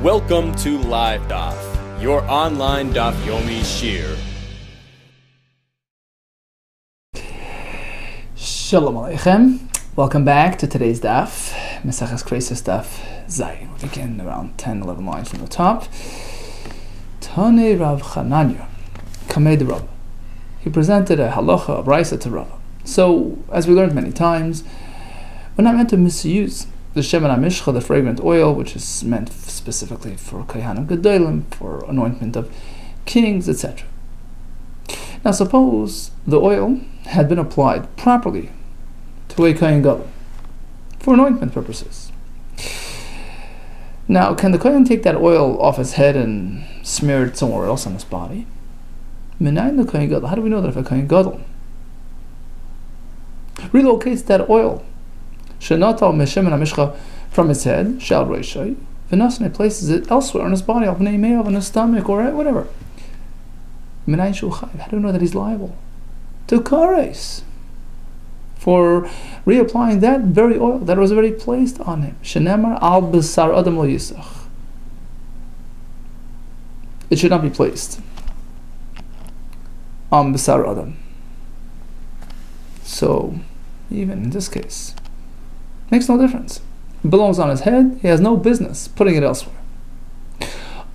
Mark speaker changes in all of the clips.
Speaker 1: Welcome to LiveDaf, your online Daf Yomi Shir.
Speaker 2: Shalom Aleichem. Welcome back to today's Daf, Maseches KEREISOS Daf Zayin. We'll begin around 10-11 lines from the top. Tane Rav Chananya, Kamed Rav. He presented a halacha, a brisa to Rav. So, as we learned many times, we're not meant to misuse the shemen hamishcha, the fragrant oil, which is meant specifically for kohanim gedolim, for anointment of kings, etc. Now, suppose the oil had been applied properly to a kohen gadol for anointment purposes. Now, can the kohen take that oil off his head and smear it somewhere else on his body? Minayin the kohen gadol. How do we know that if a kohen gadol relocates that oil shenatal meshemen hamishcha from his head, shal roishai, v'nasne places it elsewhere on his body, on his stomach or whatever? Minayin shu chayiv. How do we know that he's liable to kares for reapplying that very oil that was already placed on him? Shenemar al b'sar adam lo yisach. It should not be placed on b'sar adam. So, even in this case, makes no difference. It belongs on his head. He has no business putting it elsewhere.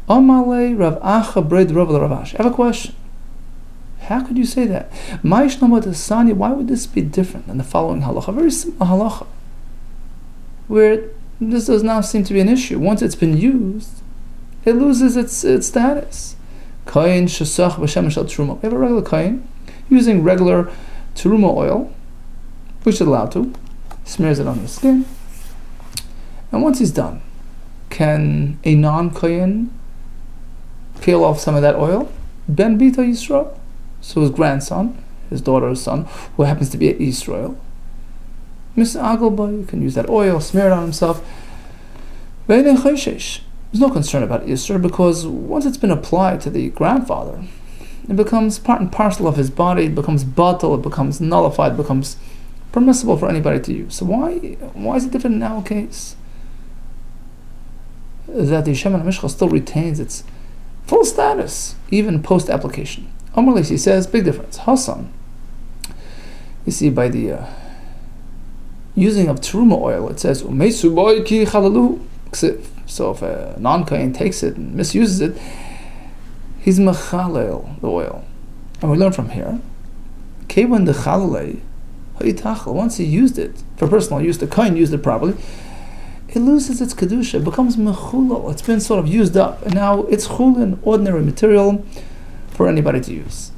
Speaker 2: Amalei Rav Acha Bred Rav Ravash. I have a question. How could you say that? Why would this be different than the following halacha? Very simple halacha, where this does not seem to be an issue. Once it's been used, it loses its status. Kohen shesach b'shem shel teruma. We have a regular kohen using regular teruma oil, which is allowed to, smears it on the skin, and once he's done, can a non-kohen peel off some of that oil? Ben Bita Yisrael. So his grandson, his daughter's son, who happens to be at Yisrael, Mr. Agelboy can use that oil, smear it on himself. There's no concern about Yisrael, because once it's been applied to the grandfather, it becomes part and parcel of his body, it becomes batal, it becomes nullified, it becomes permissible for anybody to use. So why is it different in our case? That the shemen hamishcha still retains its full status, even post-application. Amarlis, he says, big difference. Hassan, you see, by the using of teruma oil, it says, so if a non-kohen takes it and misuses it, he's mechalel the oil. And we learn from here, kevan de chalalei, once he used it for personal use, the kohen used it properly, it loses its kedusha, it becomes mechulal. It's been sort of used up, and now it's chulin, ordinary material for anybody to use.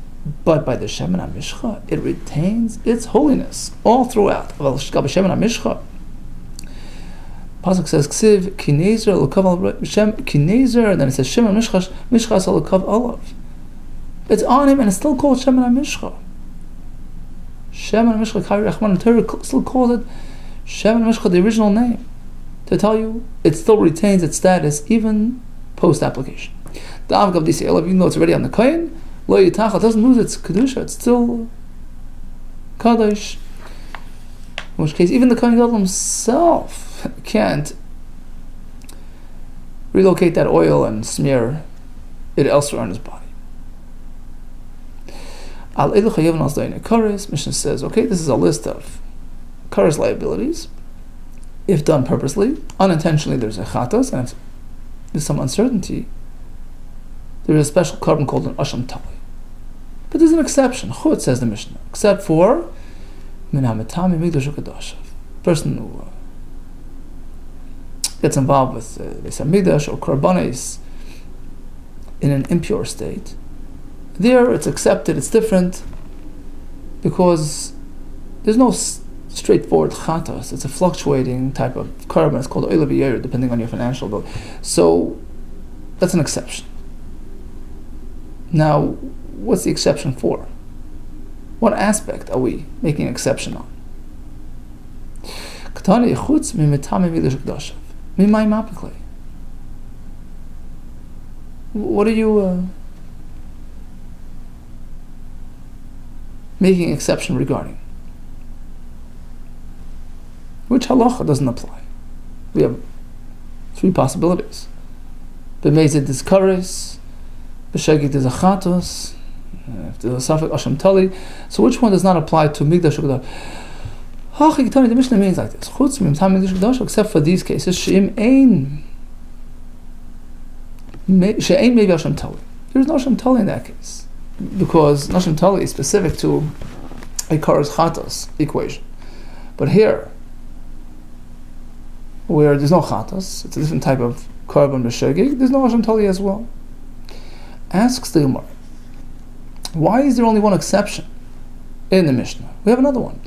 Speaker 2: But by the shemen hamishcha, it retains its holiness all throughout. Shemen hamishcha, pasuk says ksiv kinezer l'kav shem kinezer, and then it says shemen mishchas l'kav olav. It's on him, and it's still called shemen hamishcha. Shemen hamishcha kari rachman. Torah still calls it shemen hamishcha, the original name, to tell you it still retains its status even post-application. The avgav disi olav, even though it's already on the kohen, lo yitach, it doesn't lose its kedusha. It's still kadosh. In which case, even the kohen gadol himself can't relocate that oil and smear it elsewhere on his body. Al elu chayav al zayin kares. Mishnah says, okay, this is a list of kares liabilities. If done purposely, unintentionally, there's a chatas, and if there's some uncertainty, there is a special carbon called an asham tali. But there's an exception, chut, says the Mishnah, except for min hametami migdash u'kedashav. Person who gets involved with Beis Hamikdash or korbanos in an impure state. There, it's accepted, it's different, because there's no straightforward chatas. It's a fluctuating type of carbon. It's called oil of year, depending on your financial ability. So that's an exception. Now, what's the exception for? What aspect are we making an exception on? What are you making exception regarding? Which halacha doesn't apply? We have three possibilities. B'mezid is kares, b'shegit is a chatos, if there's a safek asham tali. So which one does not apply to migdash u'kedash? The Mishnah means like this: chutz mimtam migdash u'kedash, except for these cases, she'im ein maybe asham tali. There is no asham tali in that case, because asham tali is specific to a kares chatos equation. But here, where there's no chatos, it's a different type of korban b'shegig, there's no asham tali as well. Asks the Gemara, why is there only one exception in the Mishnah? We have another one.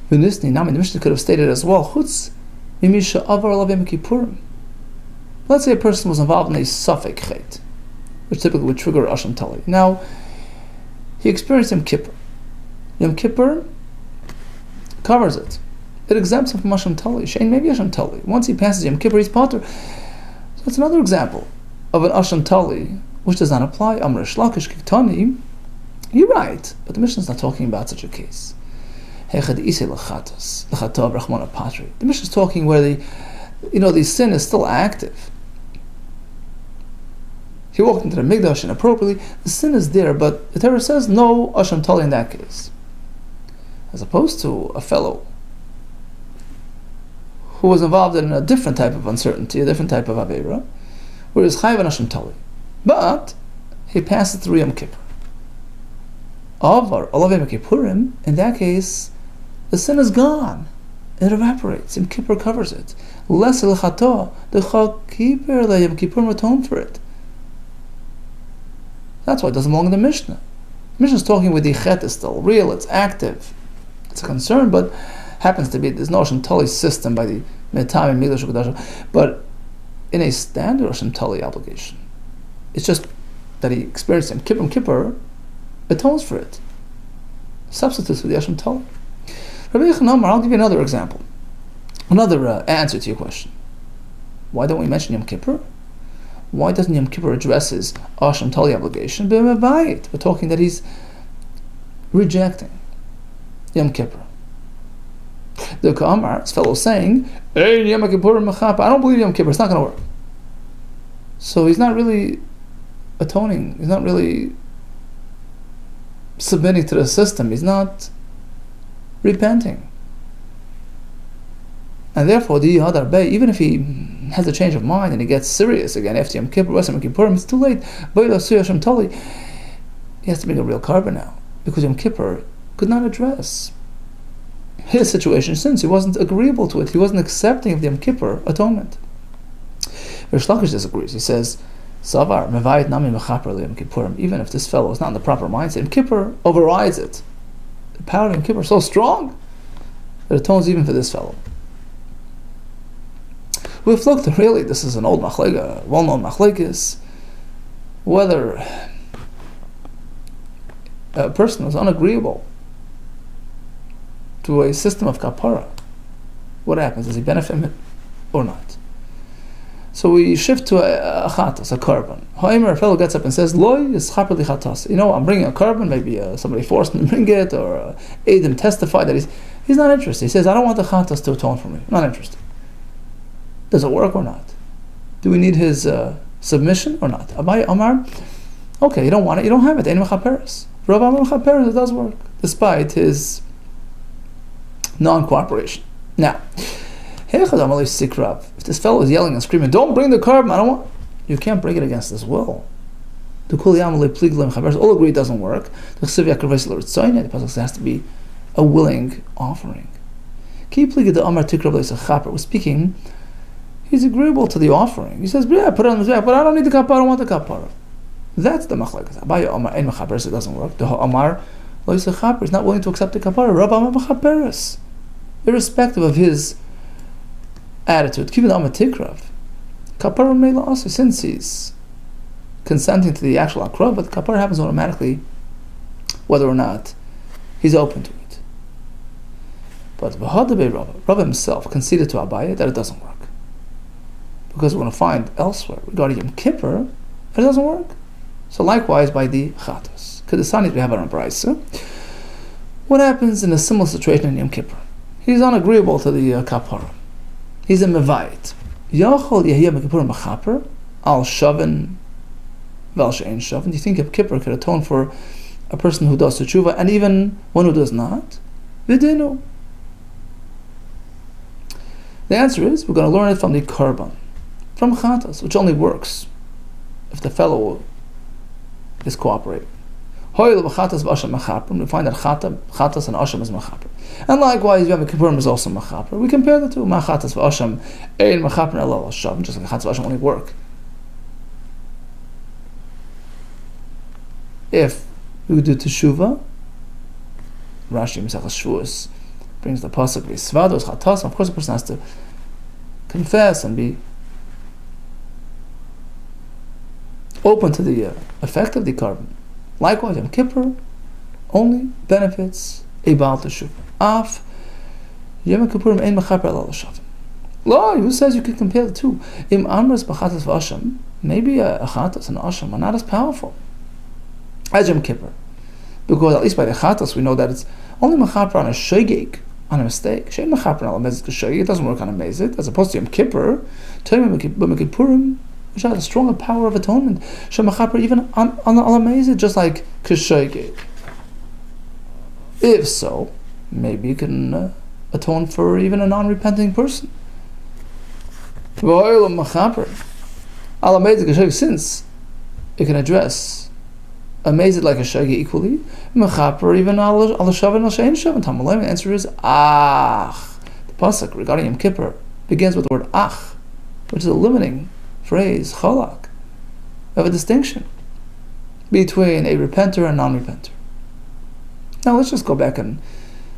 Speaker 2: The Mishnah could have stated as well, chutz mimisha avar alav yom kippurim. Let's say a person was involved in a safek chet, which typically would trigger asham tali. Now, he experienced Yom Kippur. Yom Kippur covers it. It exempts him from asham tali. Shein maybe asham tali. Once he passes Yom Kippur, he's potter. So it's another example of an asham tali which does not apply. Amr shlakish kiktani. You're right, but the Mishnah is not talking about such a case. The Mishnah is talking where the sin is still active. He walked into the Mikdash inappropriately, the sin is there, but the Torah says no asham tali in that case. As opposed to a fellow who was involved in a different type of uncertainty, a different type of aveira, where he's chayv and asham tali. But he passes through Yom Kippur. Avar alav yom kippurim, in that case, the sin is gone. It evaporates. Yom Kippur covers it. Less l'chato, the chakiper the Yom Kippurim atone for it. That's why it doesn't belong in the Mishnah. The Mishnah is talking with the chet is still real, it's active. It's a concern, but happens to be there's no asham tali system by the metam and migdash u'kedash. But in a standard asham tali obligation, it's just that he experienced Yom Kippur atones for it. Substitutes for the asham tali. Rabbi Yechon, I'll give you another example, another answer to your question. Why don't we mention Yom Kippur? Why doesn't Yom Kippur addresses asham tali obligation? We're talking that he's rejecting Yom Kippur. The Ka'amar, his fellow, saying, I don't believe Yom Kippur, it's not going to work. So he's not really atoning, he's not really submitting to the system, he's not repenting. And therefore, even if he has a change of mind and he gets serious again after Yom Kippur, Yom Kippurim, it's too late. He has to bring a real korban now, because Yom Kippur could not address his situation since he wasn't agreeable to it. He wasn't accepting of the Yom Kippur atonement. Rish Lakish disagrees. He says, Savar mevayit nami mechaper Yom Kippurim. Even if this fellow is not in the proper mindset, Yom Kippur overrides it. The power of Yom Kippur is so strong that it atones even for this fellow. We've looked, really, this is an old machleka, well-known machlekes, whether a person is unagreeable to a system of kapara, what happens? Does he benefit from it or not? So we shift to a chatas, a korban. However, a fellow gets up and says, "Loi is chaper li chatas." I'm bringing a korban. Maybe somebody forced him to bring it, or Adam testified that he's not interested. He says, "I don't want the chatas to atone for me. I'm not interested." Does it work or not? Do we need his submission or not? Abai Amar, okay, you don't want it, you don't have it. Ein mechaperes. Rav Amar mechaperes, it does work, despite his non-cooperation. Now, if this fellow is yelling and screaming, "Don't bring the korban, I don't want," you can't bring it against his will. All agree it doesn't work. The pasuk has to be a willing offering. We're speaking. He's agreeable to the offering. He says, "Yeah, put it on the back, but I don't need the kapara. I don't want the kapara." That's the machlekes. Abaye Omar ein mechaperes, it doesn't work. The Omar lo yisachaper is not willing to accept the kapara. Rabbi Omar mechaperes, irrespective of his attitude. Kivin Omar tikrav kapara meila also, since he's consenting to the actual akrav, but the kapara happens automatically, whether or not he's open to it. But Rabbi himself conceded to Abaye that it doesn't work. Because we're going to find elsewhere regarding Yom Kippur, it doesn't work. So likewise by the chatas. Kedesanis we have on Brisa. What happens in a similar situation in Yom Kippur? He's unagreeable to the kapara. He's a mevayit. Yachol yehiyah Yom Kippurim b'chaper. al shavin vel she'ein shavin. Do you think Yom Kippur could atone for a person who does teshuva and even one who does not? Vidinu. The answer is we're going to learn it from the korban, from chatas, which only works if the fellow is cooperating. We find that chatas and asham is machaper. And likewise, Yom Kippurim is also machaper. We compare the two. Chatas v'asham ein machaper elal shav. Just like chatas v'asham only work if we do teshuva. Rashi Mesachas Shavuos brings the pasuk v'svados chatas. Of course, the person has to confess and be open to the effect of the korban. Likewise, Yom Kippur only benefits a Baal Teshuvah. Af Yom Kippurim ein mechaper elal shavin. Lo, who says you can compare the two? Im amras b'chatas v'asham, maybe a chatas and asham are not as powerful as Yom Kippur, because at least by the chatas we know that it's only mechaper on a shogeg, on a mistake. Shein mechaper on a mezid k'shogeg. It doesn't work on a mezid, as opposed to Yom Kippur. Yom Kippurim, which has a stronger power of atonement. Shemachaper even on amazing, just like k'shogeg. If so, maybe you can atone for even a non-repenting person. Since it can address amazing like a shogeg equally, mechaper even al shavin al shein shavin. The answer is ach. The pasuk regarding Yom Kippur begins with the word ach, which is a limiting phrase, chalak, of a distinction between a repenter and non-repenter. Now let's just go back and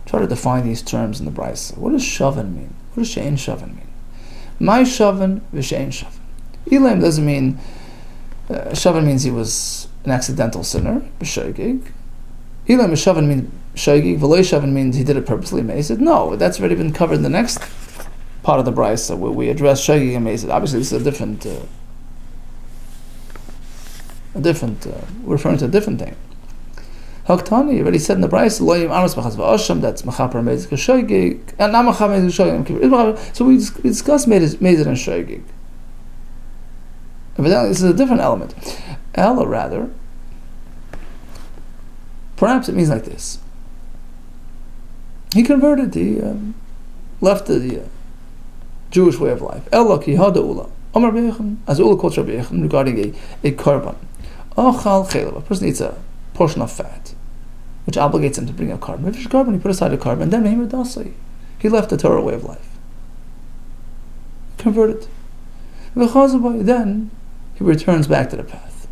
Speaker 2: try to define these terms in the Brisa. What does shavin mean? What does she'ein shavin mean? My shavin v'she'ein shavin. Elam doesn't mean, shavin means he was an accidental sinner, b'shogeg. Elam shavin means shogeg, v'lo shavin means he did it purposely, amazed. No, that's already been covered in the next part of the Brisa where we address shogeg and amazed. Obviously this is a different, we're referring to a different thing. Haktani already said in the Brisa, loyim amas b'chaz v'asham, that's mechaper amazed k'shogeg, and not mechaper amazed k'shogeg. So we discussed amazed and shogeg. Evidently this is a different element. Ella rather, perhaps it means like this. He converted, left the Jewish way of life. Ella ki hada ula. Amar B'yechon, as Ula quotes Rabbi Yechon regarding a korban. Ochal chelav, a person eats a portion of fat, which obligates him to bring a korban. If it's a korban, he put aside a korban, then he left the Torah way of life. Converted. Then he returns back to the path.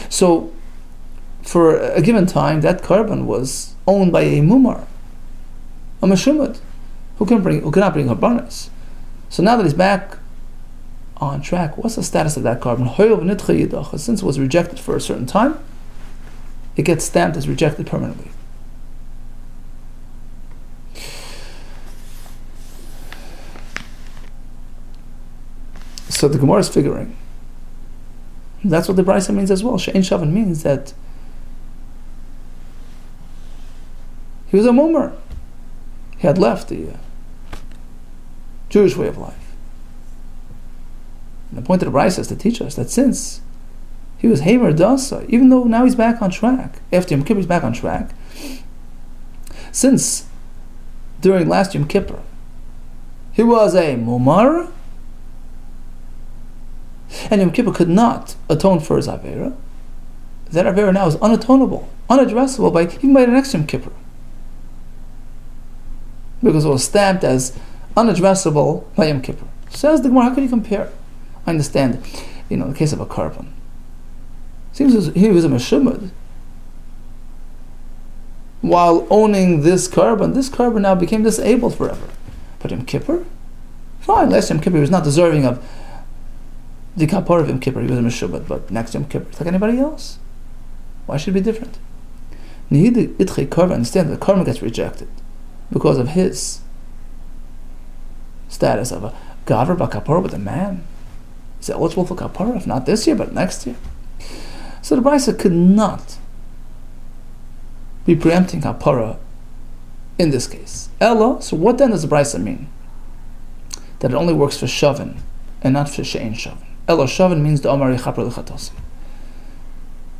Speaker 2: So, for a given time, that korban was owned by a mumar, a meshumad, who cannot bring korbanos. So now that he's back on track, what's the status of that korban? Since it was rejected for a certain time, it gets stamped as rejected permanently. So the Gemara is figuring. That's what the Brisa means as well. She'ein shavin means that he was a mumar. He had left the Jewish way of life. And the point of the Brisa is to teach us that since he was Hamer Dasa, even though now he's back on track, after Yom Kippur he's back on track, since during last Yom Kippur he was a mumar, and Yom Kippur could not atone for his Avera, that Avera now is unatonable, unaddressable even by the next Yom Kippur. Because it was stamped as unaddressable by Yom Kippur. Says the Gemara, how can you compare? I understand, in the case of a korban. Seems as he was a meshumad. While owning this korban now became disabled forever. But Yom Kippur? Fine, last Yom Kippur he was not deserving of the kapar of Yom Kippur, he was a meshubad, but next Yom Kippur, it's like anybody else. Why should it be different? Nihid itchei korban, understand that the korban gets rejected because of his status of a gaver b'kapara with a man. He's eligible for kapara, if not this year, but next year. So the Brisa could not be preempting kapara in this case. Ella, so what then does the Brisa mean? That it only works for shavin and not for she'ein shavin. Elo Shavin means the Omar Yechaper Lechatasi.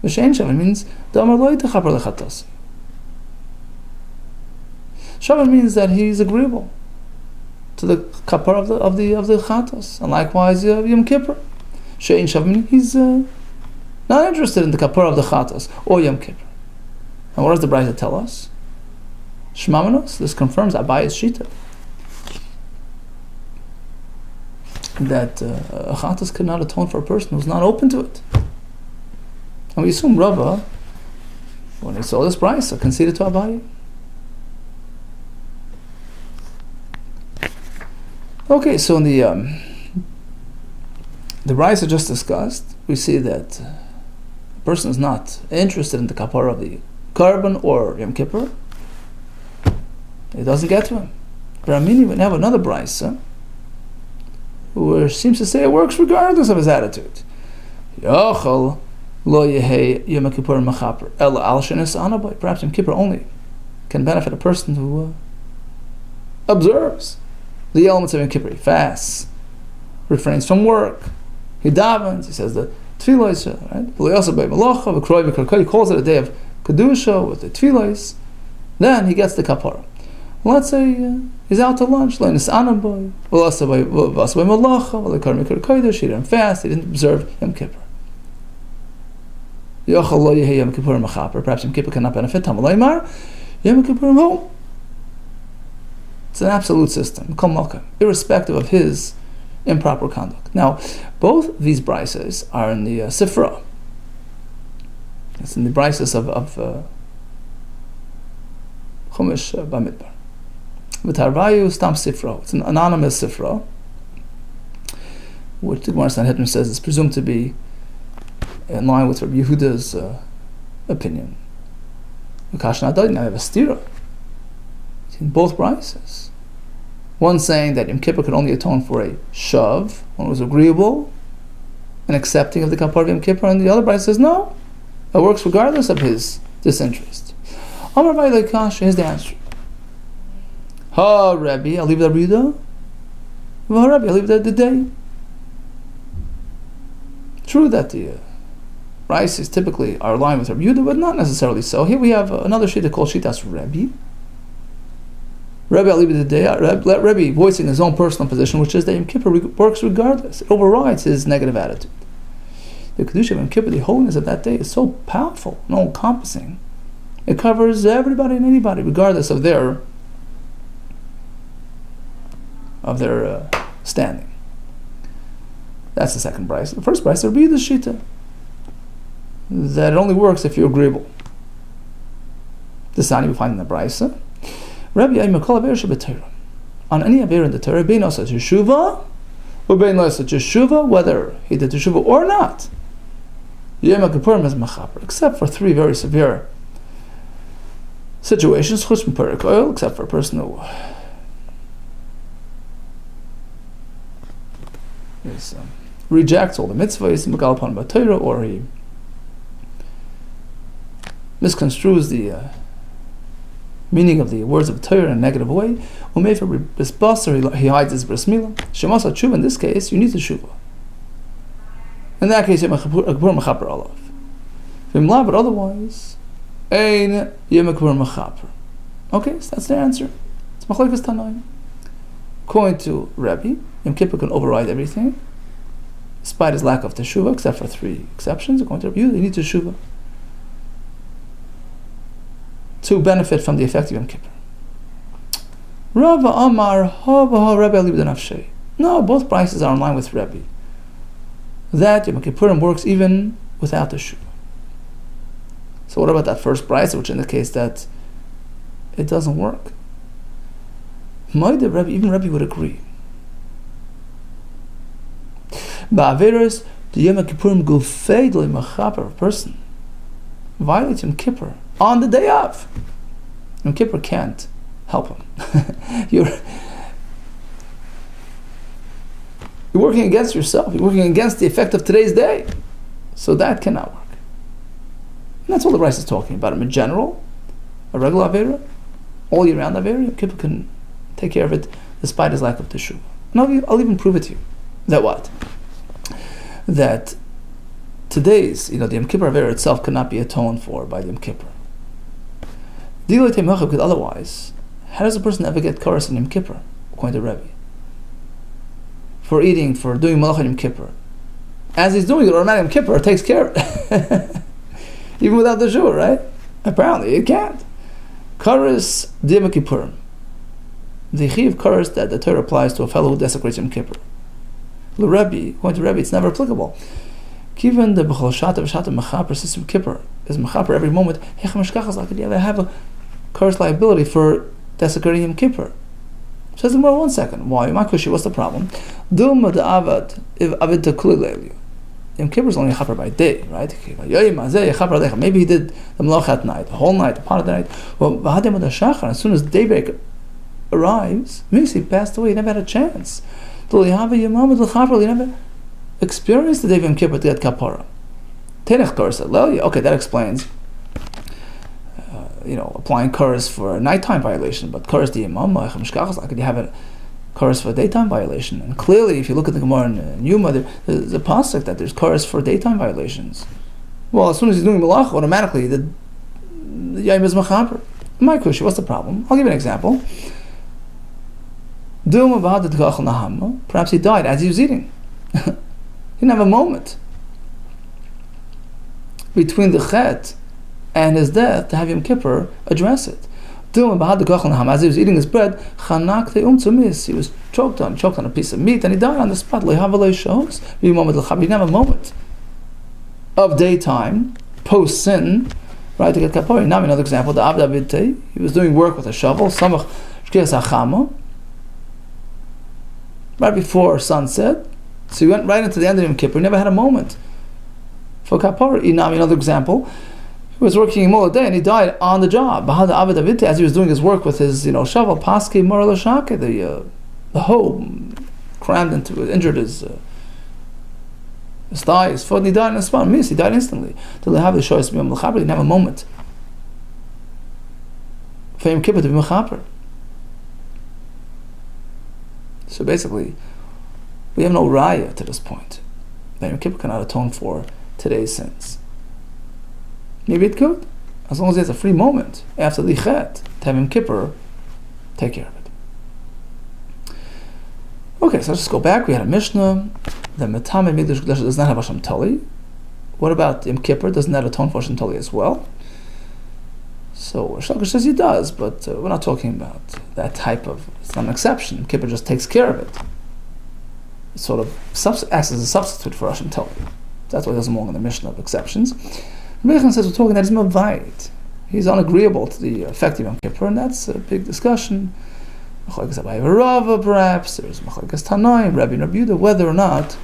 Speaker 2: V'shein Shavin means the Omar Lo Yechaper Lechatasi. Shavin means that he's agreeable to the kapar of the chatos, and likewise Yom Kippur. Shein Shavin, he's not interested in the kapar of the chatos or Yom Kippur. And what does the Brayta tell us? Shmamanos. This confirms Abaye's shita that a chatos cannot atone for a person who's not open to it. And we assume Rava, when he saw this Brayta, conceded to Abaye. Okay, so in the Brayta just discussed, we see that a person is not interested in the kapara of the Karban or Yom Kippur. It doesn't get to him. But we have another Brayta who seems to say it works regardless of his attitude. Yochel lo yehei Yom Kippur machaper ela al shenis anaboy. Perhaps Yom Kippur only can benefit a person who observes the elements of Yom Kippur. He fasts, refrains from work, he davens, he says the tefillos, right? He calls it a day of kedusha with the tefillos. Then he gets the kapara. Let's say he's out to lunch, he didn't fast, he didn't observe Yom Kippur. Perhaps Yom Kippur cannot benefit. Yom Kippur, it's an absolute system, irrespective of his improper conduct. Now, both these brises are in the Sifra. It's in the brises of Chumash Bamidbar. V'tarvayu stam Sifra. It's an anonymous Sifra, which the Gemara Sanhedrin says is presumed to be in line with Rabbi Yehuda's opinion. Now you have a stira in both brises. One saying that Yom Kippur could only atone for a shav, one was agreeable and accepting of the kapar of Yom Kippur, and the other bride says no, it works regardless of his disinterest. Amar Vayla Kasha, here's the answer. Ha Rabbi, I'll leave the Rida. Ha Rabbi, I'll leave the day. True that the rices typically are aligned with Rabbi Yehuda, but not necessarily so. Here we have another shita called Shitas Rabbi. Rabbi Alibi the day, Rabbi voicing his own personal position, which is that Yom Kippur works regardless. It overrides his negative attitude. The Kedusha of Yom Kippur, the holiness of that day, is so powerful and all-encompassing. It covers everybody and anybody, regardless of their standing. That's the second price. The first price, Rabbi the shita, that it only works if you're agreeable. This sign we find in the Brayta. Rabbi Ayim Kol Aver Sheb'Torah. On any Aver in the Torah, bein Osa Teshuva, or bein Osa Teshuva, whether he did Teshuva or not, Yom Kippurim is Mechaper, except for three very severe situations, Chutz M'Perek Oil, except for a person who rejects all the mitzvahs, Megal upon B'Torah, or he misconstrues the meaning of the words of Torah in a negative way. He hides his bris milah. Shemasa tshuva, in this case, you need to tshuva. In that case, Yom Kippur mechaper olav. V'imla, but otherwise, ein Yom Kippur mechaper. Okay, so that's the answer. It's machlokes tanaim. According to Rabbi, Yom Kippur can override everything, despite his lack of teshuva, except for three exceptions. According to Rabbi, you need teshuva to benefit from the effect of Yom Kippur. Rava Amar Hava Rabbi Alib Nafshay. No, both prices are in line with Rabbi. That Yom Kippurim works even without the Shuvah. So what about that first price, which indicates that it doesn't work? Even Rabbi would agree. Ba'averos, the Yom Kippurim gufei d'lei machaper, a person violates Yom Kippur on the day of. Yom Kippur can't help him. You're working against yourself. You're working against the effect of today's day. So that cannot work. And that's all the Rice is talking about. In general, a regular Avera, all year round Avera, Yom Kippur can take care of it despite his lack of teshuvah. And I'll even prove it to you. That what? that today's, the Yom Kippur Avera itself cannot be atoned for by the Yom Kippur. Because otherwise, how does a person ever get Koros in Yom Kippur, according to Rebbe? For eating, for doing Malach Yom Kippur. As he's doing it, automatic Yom Kippur takes care of it. Even without the Shur, right? Apparently, it can't. Koros Yom Kippur. The Chi of Koros that the Torah applies to a fellow who desecrates Yom Kippur. L'Rebbe, according to Rebbe, it's never applicable. Given the B'chol Shata V'Shata Mechaper system Kippur is Mechaper every moment, could you ever have a Koros liability for desecrating Yom Kippur? Says the Gemara, 1 second. Why? My kushi, what's the problem? Dilma de Avad, if Avid Tekulilelu. Yom Kippur is only a chaper by day, right? Maybe he did the Malach at night, the whole night, the part of the night. Well, as soon as daybreak arrives, means he passed away, he never had a chance. He never experienced the day of Yom Kippur to get kapara. Okay, that explains applying Koros for a nighttime violation, but Koros the Imam, could you have a Koros for a daytime violation? And clearly, if you look at the Gemara in Yuma, there's a pasuk that there's Koros for daytime violations. Well, as soon as he's doing Malach, automatically the Yom is Machaper. My kushi, what's the problem? I'll give you an example. Perhaps he died as he was eating. He didn't have a moment between the Chet and his death to have Yom Kippur address it. As he was eating his bread, he was choked on a piece of meat, and he died on the spot. He didn't have a moment of daytime, post-sin, right, to get kapara. Now another example, the Abd Abitei, he was doing work with a shovel, right before sunset, so he went right into the end of Yom Kippur, he never had a moment for kapara. Another example, he was working all day and he died on the job. As he was doing his work with his shovel, paski moral shake, the hoe crammed injured his thigh, his foot, and he died in the spot. He died instantly. Till they have the choice to be mechaper, he didn't have a moment for Yom Kippur to be mechaper. So basically, we have no raya to this point that Yom Kippur cannot atone for today's sins. Maybe it could, as long as there's a free moment after the Chet to have Yom Kippur take care of it. Okay, so let's just go back. We had a Mishnah. The Metame Mikdash Kedusha does not have Hashem Tali. What about Yom Kippur? Doesn't that atone for Hashem Tali as well? So Shalkish says he does, but we're not talking about that type of. It's not an exception. Yom Kippur just takes care of it. It sort of acts as a substitute for Hashem Tali. That's why it doesn't belong in the Mishnah of exceptions. Mechan says we're talking that he's mavayit. He's unagreeable to the effect of Yom Kippur, and that's a big discussion. Machlokes Abaye Rava, perhaps there's Machlokes Tanaim, Rabbi and Rabbi Yehuda, whether or not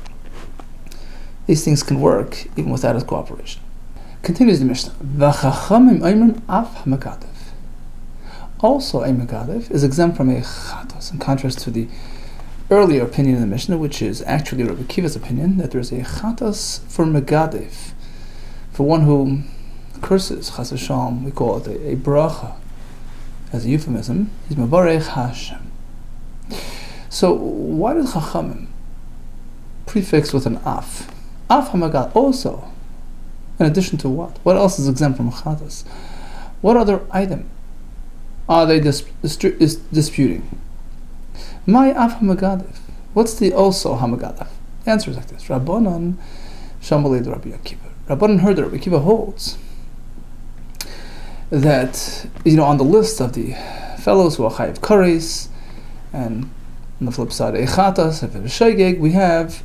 Speaker 2: these things can work even without his cooperation. Continues the Mishnah. V'chachamim ayman af ha'megadev. Also, a megadev is exempt from a chatos, in contrast to the earlier opinion in the Mishnah, which is actually Rabbi Kiva's opinion, that there is a chatos for megadev. For one who curses, chas v'shalom, we call it a bracha, as a euphemism. He's mevarech Hashem. So why does chachamim prefix with an af? Af hamagad also, in addition to what? What else is exempt from chatas? What other item are they disputing? My af hamagadev. What's the also hamagadev? The answer is like this: Rabbanan shamalei Rabbi Akiva. Rabbanan heard that Rabbi Akiva holds that, on the list of the fellows who are chayiv kares, and on the flip side, a chatas, a shegeg, we have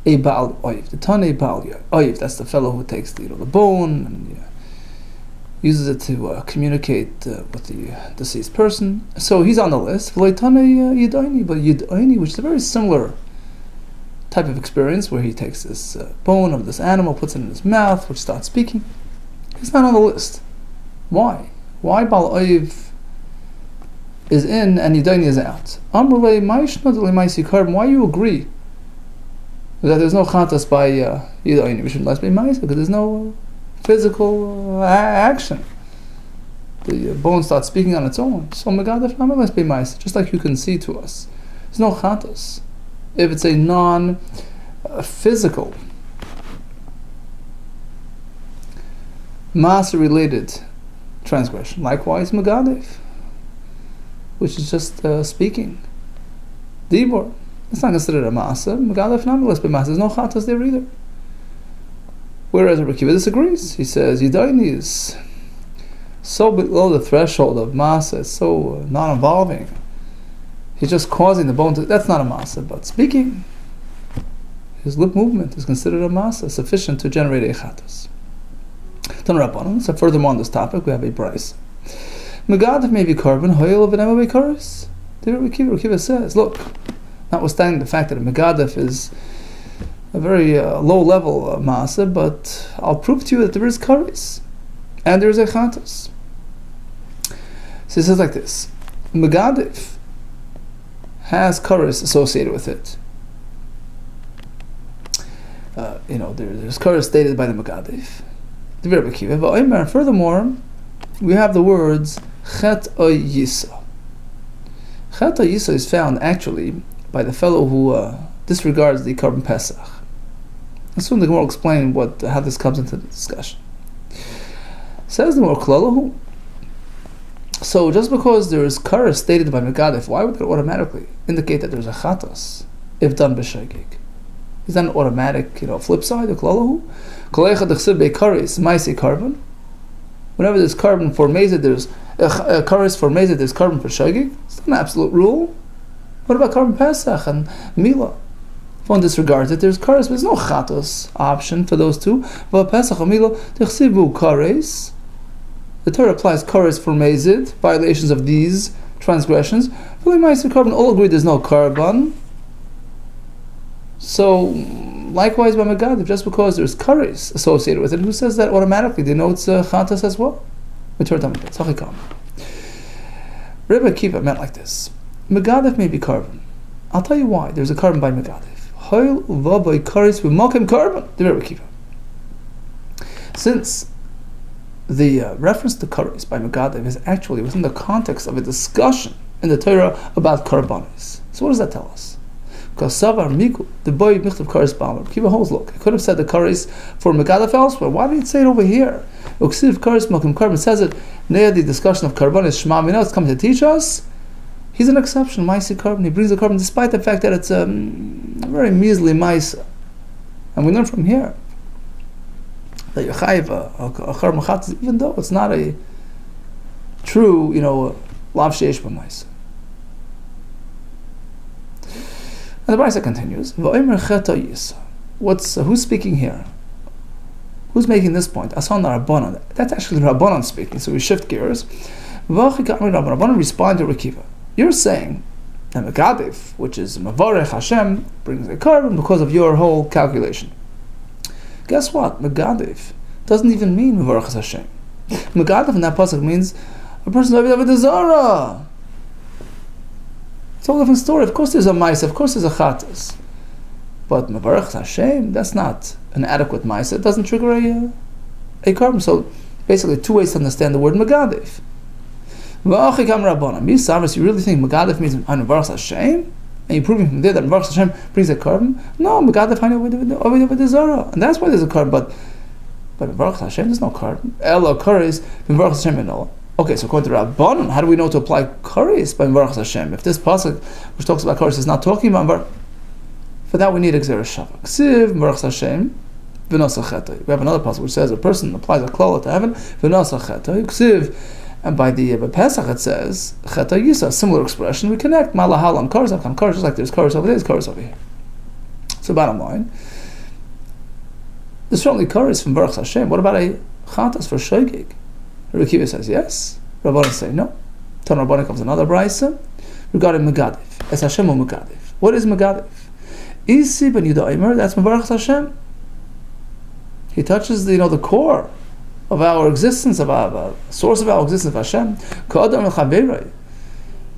Speaker 2: a baal oiv, the tane baal oiv. That's the fellow who takes the bone and uses it to communicate with the deceased person. So he's on the list. But yidayni, which is a very similar type of experience, where he takes this bone of this animal, puts it in his mouth, which starts speaking. He's not on the list. Why? Why Baal Oiv is in and Yidayni is out? Why you agree that there's no chatas by Yidayni? We should not be Maisa, because there's no physical action. The bone starts speaking on its own. So Megadef Namas be Maisa, just like you can see to us. There's no chatas. If it's a non-physical Masa-related transgression. Likewise, Megadef, which is just speaking. Dibor. It's not considered a Masa. Megadef nonetheless, but Masa. There's no Chatas there either. Whereas Rabbi Akiva disagrees. He says, Yidaini is so below the threshold of Masa, it's so non-involving. He's just causing the bone to... That's not a Masa, but speaking, his lip movement is considered a Masa, sufficient to generate a Chatas. So furthermore on this topic, we have a Bryce. Megadef may be carbon, hoil of an Emma Karis. Rabbi Akiva says, look, notwithstanding the fact that a Megadef is a very low level Masa, but I'll prove to you that there is Karis and there is a Chatas. So he says like this: Megadef has Karis associated with it. There's Karis stated by the Megadef. Furthermore, we have the words Chet Yisa. Chet Yisa is found actually by the fellow who disregards the Korban Pesach. And soon the Gemara will explain how this comes into the discussion. Says the Gemara Klalahu. So just because there is Karis stated by Megadef, why would that automatically indicate that there's a Chatas if done b'shegig? Is that an automatic, flip side of Klalahu? Koleicha dechsib be'karis ma'aseh carbon. Whenever there's carbon for mezid, there's karis for mezid, there's carbon for shegig. It's not an absolute rule. What about carbon pesach and mila? If one disregards it, there's karis, but there's no chatos option for those two. But pesach and mila dechsibu karis. The Torah applies karis for mezid, violations of these transgressions. Really ma'aseh carbon, all agree there's no carbon. So, likewise by Megadef, just because there's karis associated with it, who says that automatically denotes chatas as well? Rabbi Akiva meant like this: Megadef may be carbon. I'll tell you why. There's a carbon by Megadef. Hoil uvaboy karis v'malkim carbon. The Rabbi Akiva. Since the reference to karis by Megadef is actually within the context of a discussion in the Torah about karbanis. So what does that tell us? Because Savar Miku, the boy Michtav Karis Balmer, Kiva holds, look, I could have said the Karis for Megadef elsewhere. Why did it say it over here? Uksiv Karis Malkim Carbon says it near the discussion of carbon is Shema Mina, it's coming to teach us. He's an exception, Maisi carbon. He brings the carbon despite the fact that it's a very measly Maisa. And we learn from here that Yechayiv a carbon Chatas, even though it's not a true, Lav Sheish B'Maisa. And the Brisa continues. Who's speaking here? Who's making this point? Asan Rabbanan. That's actually Rabbanan speaking. So we shift gears. Rabbanan respond to Rekiva. You're saying that Megadef, which is Mavarech Hashem, brings a carbon because of your whole calculation. Guess what? Megadef doesn't even mean Mavarech Hashem. Megadef in that pasuk means a person who has a Zara. It's a whole different story. Of course there's a Maisa, of course there's a Chatas. But Mavarech Hashem, that's not an adequate Maisa. It doesn't trigger a carbon. So basically two ways to understand the word Megadef. You really think Megadef means Mavarech Hashem? And you're proving from there that Mavarech Hashem brings a carbon? No, Megadef over the Zara. And that's why there's a carbon. But Mavarech Hashem, there's no carbon. Ella Karis, Mavarech Hashem and Noah. Okay, so according to Rabbanon, how do we know to apply karis by Mavarech Hashem? If this pasuk, which talks about karis, is not talking about Mavarech, for that we need Exer Shavak. Ksiv Mavarech Hashem v'nasa chetay. We have another pasuk which says a person applies a klala to heaven v'nasa chetay. Ksiv, and by the Pesach it says chetay yisa. Similar expression. We connect malahal on karis, on karis, just like there's karis over there, there's karis over here. So bottom line, there's certainly karis from Mavarech Hashem. What about a chatas for shogeg? Rabbi Akiva says yes. Rabbanan say no. Tan Rabbanan comes another brisa regarding Megadef. Es Hashem or Megadef. What is Megadef? Isi ben Yudaimer. That's Mavarech Hashem. He touches the core of our existence, of our source of our existence of Hashem. Ka'adam el-Chaberei.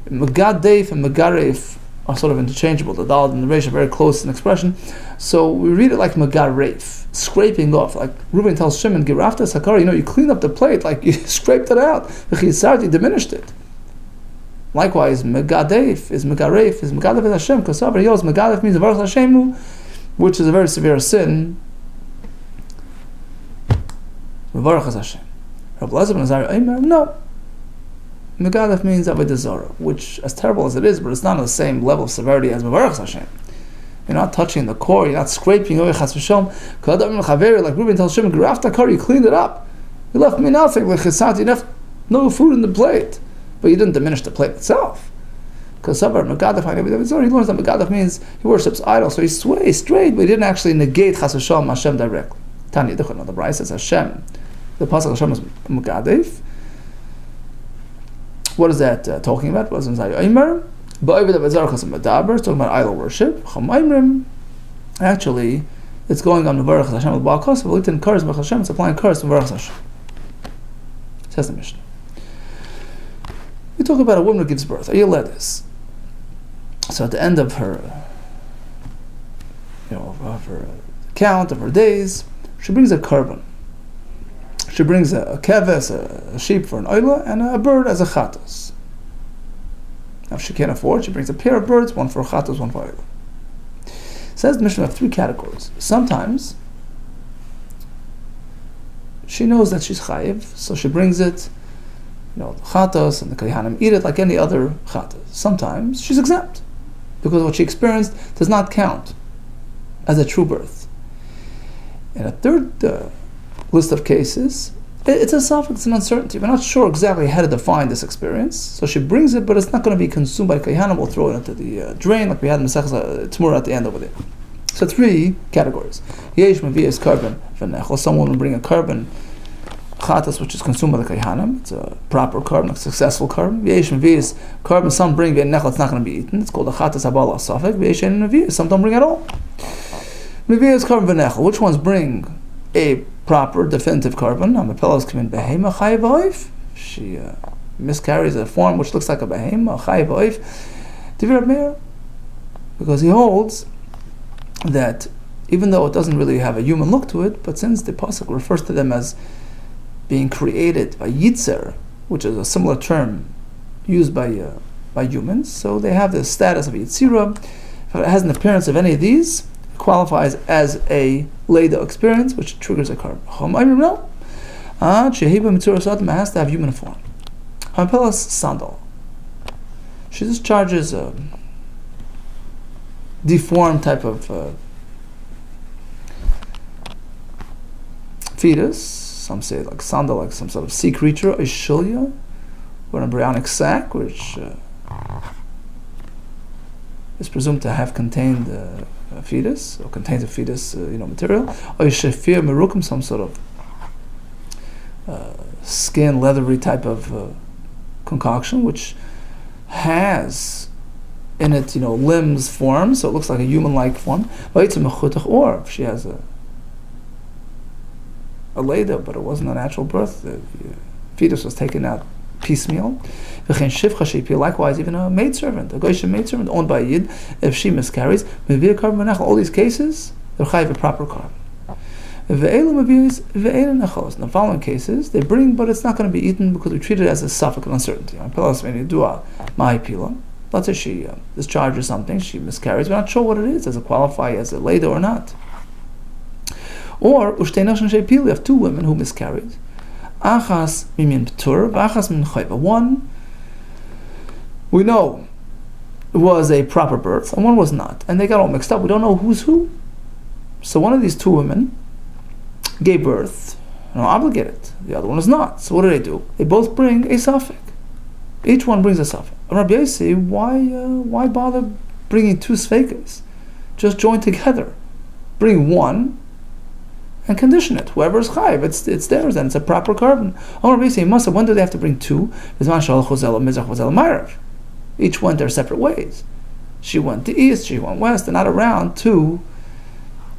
Speaker 2: Megadef and Megaref are sort of interchangeable. The Dal and the Reish are very close in expression. So we read it like Megaref, scraping off. Like Reuben tells Shimon, Girafta Sakara, you cleaned up the plate, like you scraped it out. You diminished it. Likewise, Megadef is Megaref, is Megadef is Hashem, because Megadef means Mavarech Hashemu, which is a very severe sin. Mavarech Hashem. Rabbi Elazar ben Azariah Omer, no. Megadef means Avodah Zarah, which, as terrible as it is, but it's not on the same level of severity as Mevarach Hashem. You're not touching the core, you're not scraping away Chas v'Shalom. Like Reuben tells Shimon, Grafta Kar, you cleaned it up. You left me nothing, you left no food in the plate. But you didn't diminish the plate itself. Because Sabar Megadef, he learns that Megadef means he worships idols, so he sways straight, but he didn't actually negate Chas v'Shalom Hashem directly. Tanya Yiduchon, the Brayos says Hashem. The Pasuk Hashem is Megadef. What is that talking about? What is it talking about? Idol worship. Actually, it's going on Mevarach Hashem al Baal Kosev. It's applying curse to Mevarach Hashem. Says the Mishnah. We talk about a woman who gives birth, a Yeledis. So at the end of her, of her count of her days, she brings a korban. She brings a keves, a sheep for an oila, and a bird as a chatos. Now, if she can't afford, she brings a pair of birds, one for a chatos, one for oila. Says the Mishnah, we have three categories. Sometimes she knows that she's chayiv, so she brings it, the chatos and the kayhanim eat it like any other chatos. Sometimes she's exempt, because what she experienced does not count as a true birth. And a third list of cases, it's a suffix, it's an uncertainty. We're not sure exactly how to define this experience. So she brings it, but it's not going to be consumed by Kayhanim. We'll throw it into the drain like we had in Masechah Tmura at the end over there. So three categories. Yesh Maviyas Korban V'nechel. Someone will bring a korban chatas which is consumed by the Kayhanim. It's a proper korban, a successful korban. Yesh Maviyas Korban. Some bring V'nechel. It's not going to be eaten. It's called a chatas habala suffix. Yesh Maviyas. Some don't bring at all. Maviyas Korban V'nechel. Which ones bring a proper, definitive korban? Amapelos come in behema chayiv oif. She miscarries a form which looks like a behema chayiv oif. Divrei Meir, because he holds that even though it doesn't really have a human look to it, but since the pasuk refers to them as being created by yitzer, which is a similar term used by humans, so they have the status of yitzira. If it has an appearance of any of these, it qualifies as a Leda experience, which triggers a korban. No. Shehiba Mitzvah Sodom has to have human form. Hamepelas sandal. She discharges a deformed type of fetus. Some say like sandal, like some sort of sea creature, a shilya, or an embryonic sac, which is presumed to have contained a fetus, or contains a fetus, material, or shefir merukim, some sort of skin, leathery type of concoction, which has in it, limbs form, so it looks like a human-like form. Or if she has a leda, but it wasn't a natural birth, the fetus was taken out piecemeal. Likewise, even a maidservant, a goyish maidservant owned by a yid, if she miscarries, all these cases, they're chayiv a proper korban. In the following cases, they bring, but it's not going to be eaten because we treat it as a suffix of uncertainty. Let's say she discharges something, she miscarries, we're not sure what it is, does it qualify as a leda or not? Or, we have two women who miscarried. Achas mimin ptur, v'achas min chayva. One, we know, was a proper birth, and one was not. And they got all mixed up. We don't know who's who. So one of these two women gave birth, obligated. The other one is not. So what do? They both bring a suffix. Each one brings a suffix. Rabbi Yossi, why bother bringing two sfeikas? Just join together. Bring one and condition it. Whoever is chayiv, it's theirs, and it's a proper korban. Rabbi Yossi, must have. When do they have to bring two? Each went their separate ways. She went to east, she went west. They're not around to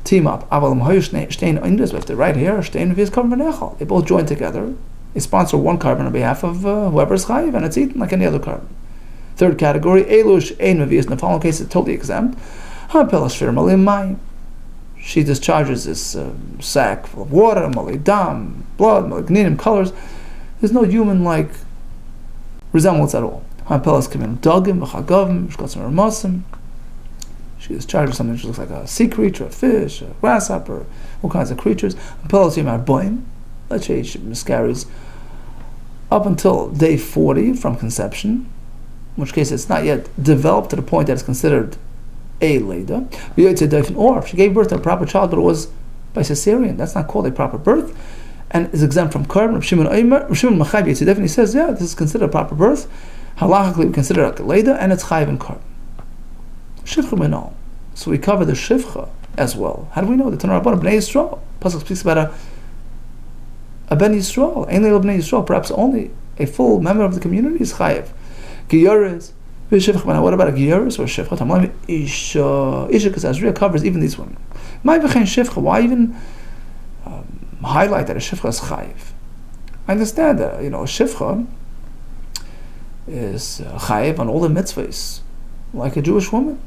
Speaker 2: team up. We have to right here. They both join together. They sponsor one korban on behalf of whoever is chayiv, and it's eaten like any other korban. Third category, elush ein mevius. In the following case, it's totally exempt. She discharges this sack full of water, malei dam, blood, malei gninim, colors. There's no human-like resemblance at all. She discharges something which looks like a sea creature, a fish, a grasshopper, all kinds of creatures. Let's say she miscarries up until day 40 from conception, in which case it's not yet developed to the point that it's considered a Leda. Or if she gave birth to a proper child, but it was by cesarean, that's not called a proper birth, and is exempt from carbon. Shimon Machai definitely says, yeah, this is considered a proper birth. Halachically, we consider it like a Leda, and it's chayiv in carbon. Shivcha minol. So we cover the shivcha as well. How do we know? The Tanur Rabbanan Bnei Yisrael. Pasuk speaks about a Ben Yisrael, ein leil Bnei Yisrael, perhaps only a full member of the community is chayiv. Geyeres, what about a geyeres or a shivcha? Tamam isha, because Azriah covers even these women. Why even highlight that a shivcha is chayiv? I understand that, a shivcha is chayiv on all the mitzvahs, like a Jewish woman,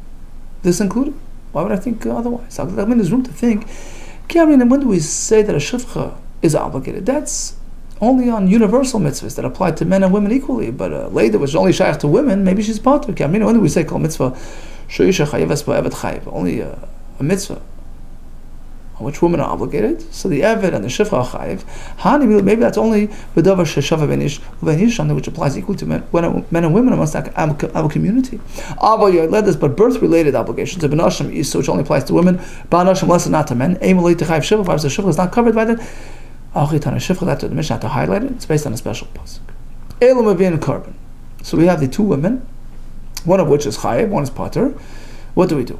Speaker 2: this included. Why would I think otherwise? I mean, there's room to think. And when do we say that a shivcha is obligated? That's only on universal mitzvahs that apply to men and women equally. But a lady was only shaykh to women, maybe she's part of it. When do we say kol mitzvah sheisha chayeves ba'eved chayev? Only a mitzvah on which women are obligated. So the eved and the shivcha are chayev. Maybe that's only b'davar sheshava v'nish, which applies equally to men and women amongst our community. But birth-related obligations of benashim is which only applies to women. Ba'anashim less than not to men. Aimally to chayev shivcha. If the shivcha is not covered by that, that's the Mishnah had to highlight it. It's based on a special pasuk. Elam avin carbon. So we have the two women, one of which is chayev, one is pater. What do we do?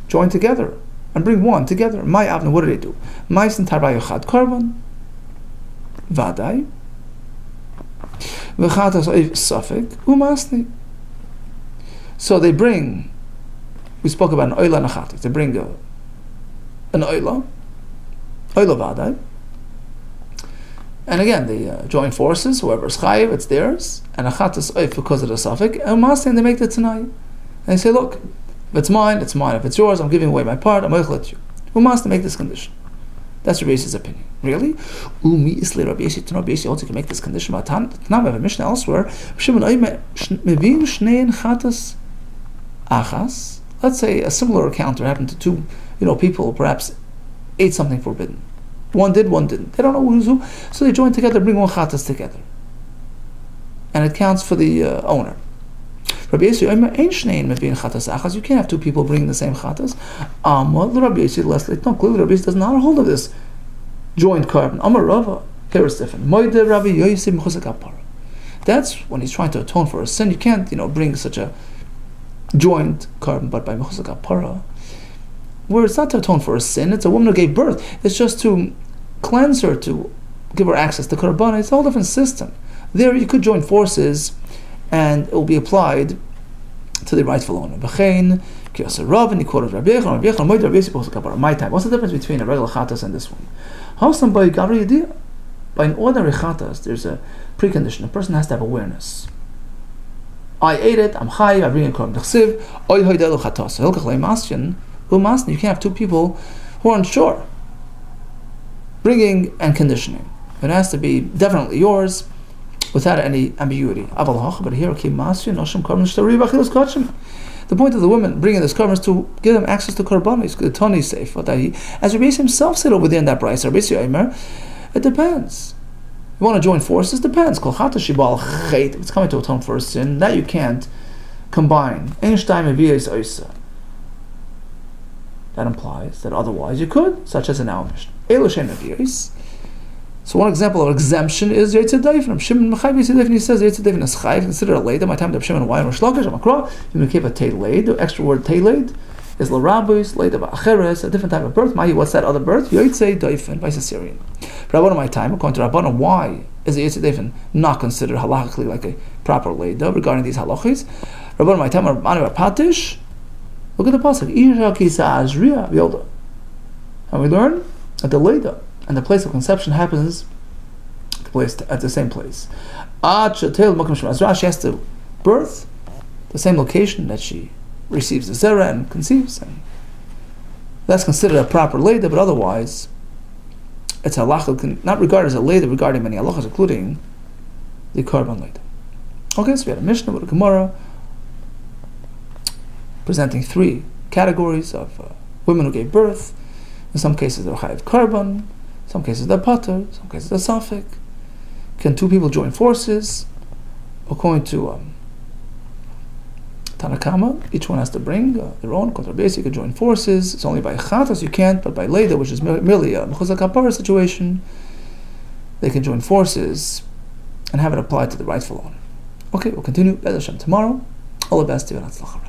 Speaker 2: Join together and bring one together. My avna, what do they do? Ma'isen tarba yochad carbon, vaday, v'chatas oiv safek umasni. So they bring. We spoke about an oila and a chatas. They bring an oila. And again, they join forces. Whoever's chayiv, it's theirs. And achat is oif because of the suffix. And masni, and they make the tanai. And they say, look, if it's mine, it's mine. If it's yours, I'm giving away my part. I'm going to let you. Who must make this condition? That's Rabbi Yosef's opinion. Really? Umi isli Rabbi Yosef. Rabbi Yosef also can make this condition. But now we have a Mishnah elsewhere. Let's say a similar encounter happened to two, people perhaps ate something forbidden. One did, one didn't. They don't know who's who, so they join together, bring one chatas together, and it counts for the owner. Rabbi Yosef, you can't have two people bringing the same chatas. Rabbi Yosef, no, clearly Rabbi Yosef does not hold of this joint carbon. Amar Rava, here is different. That's when he's trying to atone for a sin. You can't, bring such a joint carbon, but by mechusak kapara, where it's not to atone for a sin, it's a woman who gave birth. It's just to cleanse her, to give her access to korban. It's a whole different system. There you could join forces, and it will be applied to the rightful owner. My time. What's the difference between a regular chatas and this one? By an ordinary chatas, there's a precondition. A person has to have awareness. I ate it, I'm high, I bring a korban. You can't have two people who are unsure, bringing and conditioning. It has to be definitely yours, without any ambiguity. But here, the point of the woman bringing this korban is to give them access to korbanos. The Tani is safe. As Rabbi himself said over there in that price, it depends. You want to join forces? Depends. If it's coming to atone for a sin, that you can't combine. That implies that otherwise you could, such as in our Mishnah. So one example of exemption is Yitzhak Daifin. Shimon Machai he says Yitzhak Daifin is chayiv, consider a laid. My time to Shimon Wine or Shlokish, Amakra, you keep a teilaid. The extra word teilaid is Larabis, laid about Acheres, a different type of birth. What's that other birth? Yitzhak Daifin by cesarean. But Rabbanan, my time, according to Rabbanan, why is the Yitzhak Daifin not considered halachically like a proper laid regarding these halachis? Rabbanan, my time, Rabbanan Patish. Look at the pasuk. And we learn that the Leda and the place of conception happens at the same place. She has to birth the same location that she receives the zera and conceives, and that's considered a proper Leda. But otherwise, it's halacha, not regarded as a Leda, regarding many halachas, including the korban Leda. Okay, so we had a Mishnah with a Gemara presenting three categories of women who gave birth. In some cases they're chayiv korban, some cases they're pater, some cases they're safek. Can two people join forces? According to Tanakama, each one has to bring their own. Basic, you can join forces. It's only by chatas you can't, but by leda, which is merely a mechuzak kapara situation, they can join forces and have it applied to the rightful owner. Okay, we'll continue Be'ez Hashem tomorrow. All the best to you and Hatzlacha.